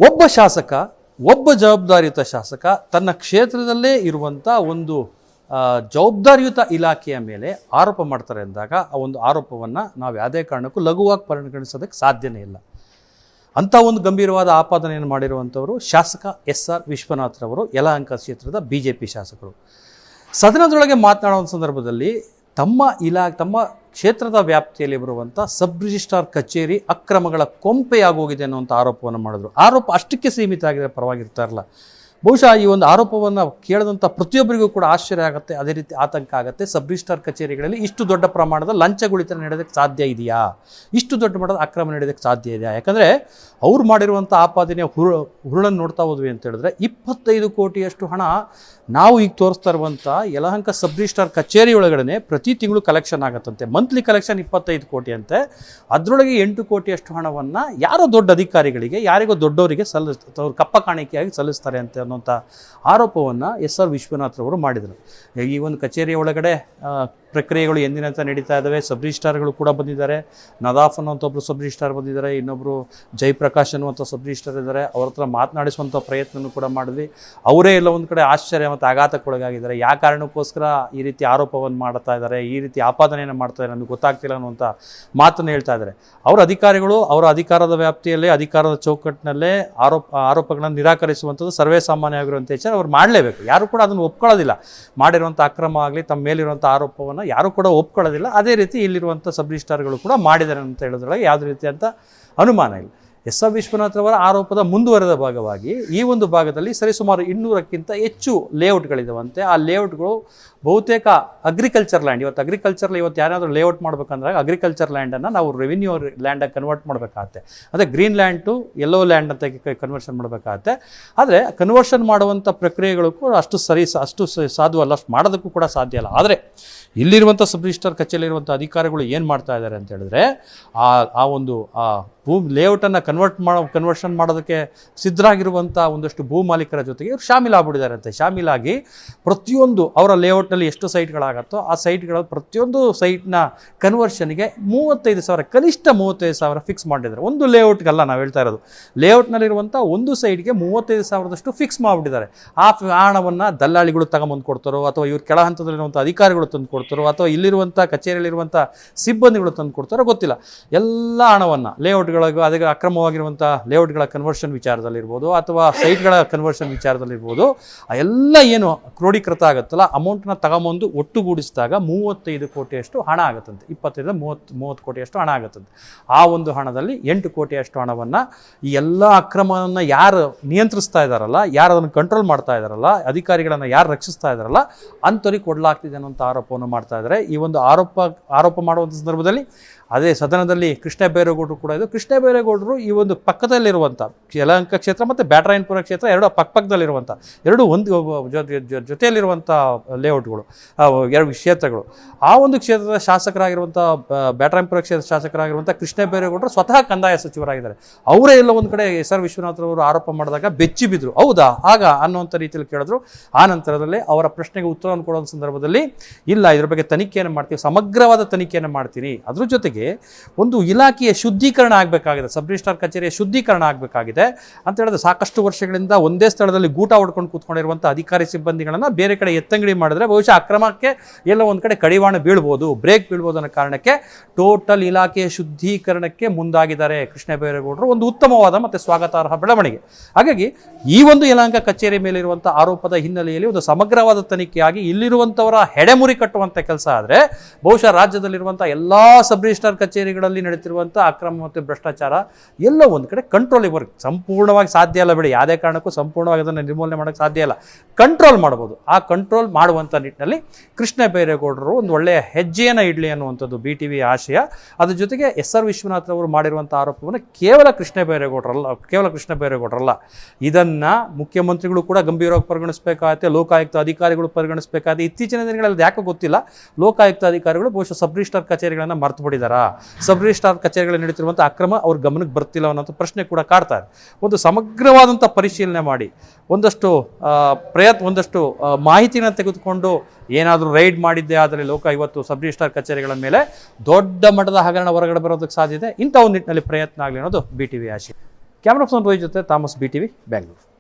ಒಬ್ಬ ಶಾಸಕ, ಒಬ್ಬ ಜವಾಬ್ದಾರಿಯುತ ಶಾಸಕ ತನ್ನ ಕ್ಷೇತ್ರದಲ್ಲೇ ಇರುವಂಥ ಒಂದು ಜವಾಬ್ದಾರಿಯುತ ಇಲಾಖೆಯ ಮೇಲೆ ಆರೋಪ ಮಾಡ್ತಾರೆ ಅಂದಾಗ ಆ ಒಂದು ಆರೋಪವನ್ನು ನಾವು ಯಾವುದೇ ಕಾರಣಕ್ಕೂ ಲಘುವಾಗಿ ಪರಿಗಣಿಸೋದಕ್ಕೆ ಸಾಧ್ಯನೇ ಇಲ್ಲ. ಅಂಥ ಒಂದು ಗಂಭೀರವಾದ ಆಪಾದನೆಯನ್ನು ಮಾಡಿರುವಂಥವರು ಶಾಸಕ SR ವಿಶ್ವನಾಥ್ರವರು, ಯಲಹಂಕ ಕ್ಷೇತ್ರದ BJP ಶಾಸಕರು. ಸದನದೊಳಗೆ ಮಾತನಾಡುವ ಸಂದರ್ಭದಲ್ಲಿ ತಮ್ಮ ಕ್ಷೇತ್ರದ ವ್ಯಾಪ್ತಿಯಲ್ಲಿ ಬರುವಂಥ ಸಬ್ ರಿಜಿಸ್ಟ್ರಾರ್ ಕಚೇರಿ ಅಕ್ರಮಗಳ ಕೊಂಪೆಯಾಗೋಗಿದೆ ಅನ್ನುವಂಥ ಆರೋಪವನ್ನು ಮಾಡಿದ್ರು. ಆರೋಪ ಅಷ್ಟಕ್ಕೆ ಸೀಮಿತ ಆಗಿದ್ರೆ ಪರವಾಗಿರ್ತಾರಲ್ಲ. ಬಹುಶಃ ಈ ಒಂದು ಆರೋಪವನ್ನು ಕೇಳಿದಂಥ ಪ್ರತಿಯೊಬ್ಬರಿಗೂ ಕೂಡ ಆಶ್ಚರ್ಯ ಆಗುತ್ತೆ, ಅದೇ ರೀತಿ ಆತಂಕ ಆಗುತ್ತೆ. ಸಬ್ ರಿಜಿಸ್ಟ್ರಾರ್ ಕಚೇರಿಗಳಲ್ಲಿ ಇಷ್ಟು ದೊಡ್ಡ ಪ್ರಮಾಣದ ಲಂಚಗುಳಿತನ ನಡೆಯೋದಕ್ಕೆ ಸಾಧ್ಯ ಇದೆಯಾ? ಇಷ್ಟು ದೊಡ್ಡ ಮಟ್ಟದ ಅಕ್ರಮ ನಡೆಯೋದಕ್ಕೆ ಸಾಧ್ಯ ಇದೆಯಾ? ಯಾಕಂದರೆ ಅವ್ರು ಮಾಡಿರುವಂಥ ಆಪಾದನೆಯ ಹುರುಳನ್ನು ನೋಡ್ತಾ ಹೋದ್ವಿ ಅಂತ ಹೇಳಿದ್ರೆ 25 ಕೋಟಿಯಷ್ಟು ಹಣ ನಾವು ಈಗ ತೋರಿಸ್ತಾ ಇರುವಂಥ ಯಲಹಂಕ ಸಬ್ ರಿಜಿಸ್ಟ್ರಾರ್ ಕಚೇರಿ ಒಳಗಡೆ ಪ್ರತಿ ತಿಂಗಳು ಕಲೆಕ್ಷನ್ ಆಗುತ್ತಂತೆ. ಮಂತ್ಲಿ ಕಲೆಕ್ಷನ್ 25 ಕೋಟಿ ಅಂತೆ. ಅದರೊಳಗೆ 8 ಕೋಟಿಯಷ್ಟು ಹಣವನ್ನು ಯಾರೋ ದೊಡ್ಡ ಅಧಿಕಾರಿಗಳಿಗೆ, ಯಾರಿಗೋ ದೊಡ್ಡವರಿಗೆ ಅವ್ರು ಕಪ್ಪ ಕಾಣಿಕೆಯಾಗಿ ಸಲ್ಲಿಸ್ತಾರೆ ಅಂತ ಅನ್ನೋಂಥ ಆರೋಪವನ್ನು SR ವಿಶ್ವನಾಥ್ರವರು ಮಾಡಿದರು. ಈ ಒಂದು ಕಚೇರಿಯ ಒಳಗಡೆ ಪ್ರಕ್ರಿಯೆಗಳು ಎಂದಿನಂತ ನಡೀತಾ ಇದ್ದಾವೆ. ಸಬ್ ರಿಜಿಸ್ಟ್ರಾರ್ಗಳು ಕೂಡ ಬಂದಿದ್ದಾರೆ. ನದಾಫ್ ಅನ್ನುವಂಥ ಒಬ್ಬರು ಸಬ್ ರಿಜಿಸ್ಟ್ರಾರ್ ಬಂದಿದ್ದಾರೆ, ಇನ್ನೊಬ್ಬರು ಜಯಪ್ರಕಾಶ್ ಅನ್ನುವಂಥ ಸಬ್ ರಿಜಿಸ್ಟ್ರಾರ್ ಇದ್ದಾರೆ. ಅವ್ರ ಹತ್ರ ಮಾತನಾಡಿಸುವಂಥ ಪ್ರಯತ್ನನೂ ಕೂಡ ಮಾಡಿದ್ವಿ. ಅವರೇ ಎಲ್ಲ ಒಂದು ಕಡೆ ಆಶ್ಚರ್ಯ ಮತ್ತು ಆಘಾತಕ್ಕೊಳಗಾಗಿದ್ದಾರೆ. ಯಾವ ಕಾರಣಕ್ಕೋಸ್ಕರ ಈ ರೀತಿ ಆರೋಪವನ್ನು ಮಾಡ್ತಾ ಇದ್ದಾರೆ, ಈ ರೀತಿ ಆಪಾದನೆಯನ್ನು ಮಾಡ್ತಾ ಇದ್ದಾರೆ ನಮಗೆ ಗೊತ್ತಾಗ್ತಿಲ್ಲ ಅನ್ನುವಂಥ ಮಾತನ್ನು ಹೇಳ್ತಾ ಇದ್ದಾರೆ. ಅವರ ಅಧಿಕಾರಿಗಳು ಅವರ ಅಧಿಕಾರದ ವ್ಯಾಪ್ತಿಯಲ್ಲೇ, ಅಧಿಕಾರದ ಚೌಕಟ್ಟಿನಲ್ಲೇ ಆರೋಪಗಳನ್ನು ನಿರಾಕರಿಸುವಂಥದ್ದು ಸರ್ವೇ ಸಾಮಾನ್ಯವಾಗಿರುವಂಥ ವಿಚಾರ. ಅವ್ರು ಮಾಡಲೇಬೇಕು. ಯಾರು ಕೂಡ ಅದನ್ನು ಒಪ್ಕೊಳ್ಳೋದಿಲ್ಲ. ಮಾಡಿರುವಂಥ ಅಕ್ರಮ ಆಗಲಿ, ತಮ್ಮ ಮೇಲಿರುವಂಥ ಆರೋಪವನ್ನು ಯಾರು ಕೂಡ ಒಪ್ಕೊಳ್ಳೋದಿಲ್ಲ. ಅದೇ ರೀತಿ ಇಲ್ಲಿರುವಂಥ ಸಬ್ ರಿಜಿಸ್ಟ್ರಾರ್ಗಳು ಕೂಡ ಮಾಡಿದ್ದಾರೆ ಅಂತ ಹೇಳೋದ್ರೊಳಗೆ ಯಾವುದೇ ರೀತಿಯಂಥ ಅನುಮಾನ ಇಲ್ಲ. SR ವಿಶ್ವನಾಥ್ರವರ ಆರೋಪದ ಮುಂದುವರೆದ ಭಾಗವಾಗಿ ಈ ಒಂದು ಭಾಗದಲ್ಲಿ ಸರಿಸುಮಾರು 200ಕ್ಕಿಂತ ಹೆಚ್ಚು ಲೇಔಟ್ಗಳಿದಾವಂತೆ. ಆ ಲೇಔಟ್ಗಳು ಬಹುತೇಕ ಅಗ್ರಿಕಲ್ಚರ್ ಲ್ಯಾಂಡ್. ಇವತ್ತು ಯಾರಾದರೂ ಲೇಔಟ್ ಮಾಡ್ಬೇಕಂದ್ರೆ ಅಗ್ರಿಕಲ್ಚರ್ ಲ್ಯಾಂಡನ್ನು ನಾವು ರೆವಿನ್ಯೂ ಲ್ಯಾಂಡಾಗಿ ಕನ್ವರ್ಟ್ ಮಾಡಬೇಕಾಗತ್ತೆ. ಅದೇ green land to yellow land ಅಂತ ಕನ್ವರ್ಷನ್ ಮಾಡಬೇಕಾಗತ್ತೆ. ಆದರೆ ಕನ್ವರ್ಷನ್ ಮಾಡುವಂಥ ಪ್ರಕ್ರಿಯೆಗಳು ಕೂಡ ಅಷ್ಟು ಸಾಧು ಅಲ್ಲ, ಅಷ್ಟು ಮಾಡೋದಕ್ಕೂ ಕೂಡ ಸಾಧ್ಯ ಇಲ್ಲ. ಆದರೆ ಇಲ್ಲಿರುವಂಥ ಸಬ್ ರಿಜಿಸ್ಟ್ರಾರ್ ಕಚೇರಿಯಲ್ಲಿರುವಂಥ ಅಧಿಕಾರಿಗಳು ಏನು ಮಾಡ್ತಾ ಇದ್ದಾರೆ ಅಂತ ಹೇಳಿದ್ರೆ, ಲೇಔಟನ್ನು ಕನ್ವರ್ಷನ್ ಮಾಡೋದಕ್ಕೆ ಸಿದ್ಧರಾಗಿರುವಂಥ ಒಂದಷ್ಟು ಭೂ ಮಾಲೀಕರ ಜೊತೆಗೆ ಇವರು ಶಾಮೀಲಾಗ್ಬಿಟ್ಟಿದ್ದಾರಂತೆ. ಶಾಮೀಲಾಗಿ ಪ್ರತಿಯೊಂದು ಅವರ ಲೇಔಟ್ನಲ್ಲಿ ಎಷ್ಟು ಸೈಟ್ಗಳಾಗತ್ತೋ ಆ ಸೈಟ್ಗಳ ಪ್ರತಿಯೊಂದು ಸೈಟ್ನ ಕನ್ವರ್ಷನ್ಗೆ 35,000, ಕನಿಷ್ಠ 35,000 ಫಿಕ್ಸ್ ಮಾಡಿದ್ದಾರೆ. ಒಂದು ಲೇಔಟ್ಗಲ್ಲ ನಾವು ಹೇಳ್ತಾ ಇರೋದು, ಲೇಔಟ್ನಲ್ಲಿರುವಂಥ ಒಂದು ಸೈಟ್ಗೆ 35,000ದಷ್ಟು ಫಿಕ್ಸ್ ಮಾಡಿಬಿಟ್ಟಿದ್ದಾರೆ. ಆ ಹಣವನ್ನು ದಲ್ಲಾಳಿಗಳು ತಗೊಂಬಂದು ಕೊಡ್ತಾರೋ, ಅಥವಾ ಇವ್ರ ಕೆಳ ಹಂತದಲ್ಲಿರುವಂಥ ಅಧಿಕಾರಿಗಳು ತಂದು ಕೊಡ್ತಾರೋ, ಅಥವಾ ಇಲ್ಲಿರುವಂಥ ಕಚೇರಿಯಲ್ಲಿರುವಂಥ ಸಿಬ್ಬಂದಿಗಳು ತಂದು ಕೊಡ್ತಾರೋ ಗೊತ್ತಿಲ್ಲ. ಎಲ್ಲ ಹಣವನ್ನು ಅದಕ್ಕೆ ಅಕ್ರಮವಾಗಿರುವಂಥ ಲೇಔಟ್ಗಳ ಕನ್ವರ್ಷನ್ ವಿಚಾರದಲ್ಲಿರ್ಬೋದು, ಅಥವಾ ಸೈಟ್ಗಳ ಕನ್ವರ್ಷನ್ ವಿಚಾರದಲ್ಲಿರ್ಬೋದು, ಎಲ್ಲ ಏನು ಕ್ರೋಢೀಕೃತ ಆಗುತ್ತಲ್ಲ ಅಮೌಂಟ್ನ ತಗೊಂಬಂದು ಒಟ್ಟುಗೂಡಿಸಿದಾಗ 35 ಕೋಟಿಯಷ್ಟು ಹಣ ಆಗುತ್ತಂತೆ. 25-30 ಕೋಟಿಯಷ್ಟು ಹಣ ಆಗುತ್ತಂತೆ. ಆ ಒಂದು ಹಣದಲ್ಲಿ 8 ಕೋಟಿಯಷ್ಟು ಹಣವನ್ನು ಈ ಎಲ್ಲ ಅಕ್ರಮವನ್ನು ಯಾರು ನಿಯಂತ್ರಿಸ್ತಾ ಇದ್ದಾರಲ್ಲ, ಯಾರು ಅದನ್ನು ಕಂಟ್ರೋಲ್ ಮಾಡ್ತಾ ಇದ್ದಾರಲ್ಲ, ಅಧಿಕಾರಿಗಳನ್ನು ಯಾರು ರಕ್ಷಿಸ್ತಾ ಇದ್ದಾರಲ್ಲ ಅಂಥವ್ರಿಗೆ ಕೊಡಲಾಗ್ತಿದೆ ಅನ್ನೋಂಥ ಆರೋಪವನ್ನು ಮಾಡ್ತಾ ಇದ್ದಾರೆ. ಈ ಒಂದು ಆರೋಪ ಮಾಡುವಂಥ ಸಂದರ್ಭದಲ್ಲಿ ಅದೇ ಸದನದಲ್ಲಿ ಕೃಷ್ಣ ಬೈರೇಗೌಡರು ಕೂಡ ಇದು. ಕೃಷ್ಣ ಬೈರೇಗೌಡರು ಈ ಒಂದು ಪಕ್ಕದಲ್ಲಿರುವಂಥ ಯಲಹಂಕ ಕ್ಷೇತ್ರ ಮತ್ತು ಬ್ಯಾಟರಾಯನಪುರ ಕ್ಷೇತ್ರ ಎರಡು ಪಕ್ಕದಲ್ಲಿರುವಂಥ ಎರಡು ಜೊತೆಯಲ್ಲಿರುವಂಥ ಲೇಔಟ್ಗಳು, ಎರಡು ಕ್ಷೇತ್ರಗಳು. ಆ ಒಂದು ಕ್ಷೇತ್ರದ ಶಾಸಕರಾಗಿರುವಂಥ ಬ್ಯಾಟರಾಯನಪುರ ಕ್ಷೇತ್ರದ ಶಾಸಕರಾಗಿರುವಂಥ ಕೃಷ್ಣ ಬೈರೇಗೌಡರು ಸ್ವತಃ ಕಂದಾಯ ಸಚಿವರಾಗಿದ್ದಾರೆ. ಅವರೇ ಎಲ್ಲ ಒಂದು ಕಡೆ SR ವಿಶ್ವನಾಥ್ರವರು ಆರೋಪ ಮಾಡಿದಾಗ ಬೆಚ್ಚಿ ಬಿದ್ದರು. ಹೌದಾ ಆಗ ಅನ್ನುವಂಥ ರೀತಿಯಲ್ಲಿ ಕೇಳಿದ್ರು. ಆ ನಂತರದಲ್ಲೇ ಅವರ ಪ್ರಶ್ನೆಗೆ ಉತ್ತರವನ್ನು ಕೊಡೋ ಸಂದರ್ಭದಲ್ಲಿ ಇಲ್ಲ, ಇದ್ರ ಬಗ್ಗೆ ತನಿಖೆಯನ್ನು ಮಾಡ್ತೀವಿ, ಸಮಗ್ರವಾದ ತನಿಖೆಯನ್ನು ಮಾಡ್ತೀನಿ. ಅದ್ರ ಜೊತೆಗೆ ಒಂದು ಇಲಾಖೆಯ ಶುದ್ಧೀಕರಣ ಆಗಬೇಕಾಗಿದೆ, ಸಬ್ ರಿಜಿಸ್ಟ್ರಾರ್ ಕಚೇರಿಯ ಶುದ್ಧೀಕರಣ ಆಗಬೇಕಾಗಿದೆ ಅಂತ ಹೇಳಿದ್ರೆ ಸಾಕಷ್ಟು ವರ್ಷಗಳಿಂದ ಒಂದೇ ಸ್ಥಳದಲ್ಲಿ ಗೂಟ ಹೊಡ್ಕೊಂಡು ಕೂತ್ಕೊಂಡಿರುವಂಥ ಅಧಿಕಾರಿ ಸಿಬ್ಬಂದಿಗಳನ್ನು ಬೇರೆ ಕಡೆ ಎತ್ತಂಗಡಿ ಮಾಡಿದ್ರೆ ಬಹುಶಃ ಅಕ್ರಮಕ್ಕೆ ಎಲ್ಲ ಒಂದು ಕಡೆ ಕಡಿವಾಣ ಬೀಳ್ಬೋದು, ಬ್ರೇಕ್ ಬೀಳ್ಬೋದು ಅನ್ನೋ ಕಾರಣಕ್ಕೆ ಟೋಟಲ್ ಇಲಾಖೆಯ ಶುದ್ಧೀಕರಣಕ್ಕೆ ಮುಂದಾಗಿದ್ದಾರೆ ಕೃಷ್ಣ ಬೈರೇಗೌಡರು. ಒಂದು ಉತ್ತಮವಾದ ಮತ್ತು ಸ್ವಾಗತಾರ್ಹ ಬೆಳವಣಿಗೆ. ಹಾಗಾಗಿ ಈ ಒಂದು ಯಲಹಂಕ ಕಚೇರಿ ಮೇಲಿರುವಂಥ ಆರೋಪದ ಹಿನ್ನೆಲೆಯಲ್ಲಿ ಒಂದು ಸಮಗ್ರವಾದ ತನಿಖೆಯಾಗಿ ಇಲ್ಲಿರುವಂಥವರ ಹೆಡೆಮುರಿ ಕಟ್ಟುವಂಥ ಕೆಲಸ ಆದರೆ ಬಹುಶಃ ರಾಜ್ಯದಲ್ಲಿರುವಂಥ ಎಲ್ಲ ಸಬ್ ರಿಜಿಸ್ಟ್ರಾರ್ ಕಚೇರಿಗಳಲ್ಲಿ ನಡೀತಿರುವಂಥ ಅಕ್ರಮ ಮತ್ತು ಭ್ರಷ್ಟಾಚಾರ ಎಲ್ಲ ಒಂದು ಕಡೆ ಕಂಟ್ರೋಲಿಗೆ ಬರುತ್ತೆ. ಸಂಪೂರ್ಣವಾಗಿ ಸಾಧ್ಯ ಇಲ್ಲ ಬಿಡಿ, ಯಾವುದೇ ಕಾರಣಕ್ಕೂ ಸಂಪೂರ್ಣವಾಗಿ ಅದನ್ನು ನಿರ್ಮೂಲನೆ ಮಾಡೋಕ್ಕೆ ಸಾಧ್ಯ ಇಲ್ಲ. ಕಂಟ್ರೋಲ್ ಮಾಡ್ಬೋದು. ಆ ಕಂಟ್ರೋಲ್ ಮಾಡುವಂಥ ನಿಟ್ಟಿನಲ್ಲಿ ಕೃಷ್ಣ ಬೈರೇಗೌಡರು ಒಂದು ಒಳ್ಳೆಯ ಹೆಜ್ಜೆಯನ್ನು ಇಡಲಿ ಅನ್ನುವಂಥದ್ದು BTV ಆಶಯ. ಅದ್ರ ಜೊತೆಗೆ SR ವಿಶ್ವನಾಥ್ರವರು ಮಾಡಿರುವಂಥ ಆರೋಪವನ್ನು ಕೇವಲ ಕೃಷ್ಣ ಬೈರೇಗೌಡರಲ್ಲ, ಇದನ್ನು ಮುಖ್ಯಮಂತ್ರಿಗಳು ಕೂಡ ಗಂಭೀರವಾಗಿ ಪರಿಗಣಿಸಬೇಕಾಗುತ್ತೆ, ಲೋಕಾಯುಕ್ತ ಅಧಿಕಾರಿಗಳು ಪರಿಗಣಿಸಬೇಕಾಗುತ್ತೆ. ಇತ್ತೀಚಿನ ದಿನಗಳಲ್ಲಿ ಯಾಕೋ ಗೊತ್ತಿಲ್ಲ, ಲೋಕಾಯುಕ್ತ ಅಧಿಕಾರಿಗಳು ಬಹುಶಃ ಸಬ್ ರಿಜಿಸ್ಟ್ರಾರ್ ಕಚೇರಿಗಳನ್ನು ಮರೆತು ಬಿಟ್ಟಿದ್ದಾರೆ. ಸಬ್ ರಿಜಿಸ್ಟ್ರಾರ್ ಕಚೇರಿಗಳಲ್ಲಿ ನಡೀತಿರುವಂಥ ಅಕ್ರಮ ಅವ್ರ ಗಮನಕ್ಕೆ ಬರ್ತಿಲ್ಲ ಅನ್ನೋ ಪ್ರಶ್ನೆ ಕೂಡ ಕಾಡ್ತಾ ಇದೆ. ಒಂದು ಸಮಗ್ರವಾದಂಥ ಪರಿಶೀಲನೆ ಮಾಡಿ ಒಂದಷ್ಟು ಮಾಹಿತಿನ ತೆಗೆದುಕೊಂಡು ಏನಾದರೂ ರೈಡ್ ಮಾಡಿದ್ದೆ ಆದರೆ ಇವತ್ತು ಸಬ್ ರಿಜಿಸ್ಟ್ರಾರ್ ಕಚೇರಿಗಳ ಮೇಲೆ ದೊಡ್ಡ ಮಟ್ಟದ ಹಗರಣ ಹೊರಗಡೆ ಬರೋದಕ್ಕೆ ಸಾಧ್ಯತೆ. ಇಂಥ ಒಂದು ನಿಟ್ಟಿನಲ್ಲಿ ಪ್ರಯತ್ನ ಆಗಲಿ ಅನ್ನೋದು BTV ಆಶಯ. ಕ್ಯಾಮ್ರಾ ಪರ್ಸನ್ ರೋಹಿತ್ ಜೊತೆ ಥಾಮಸ್ BTV, ಬೆಂಗಳೂರು.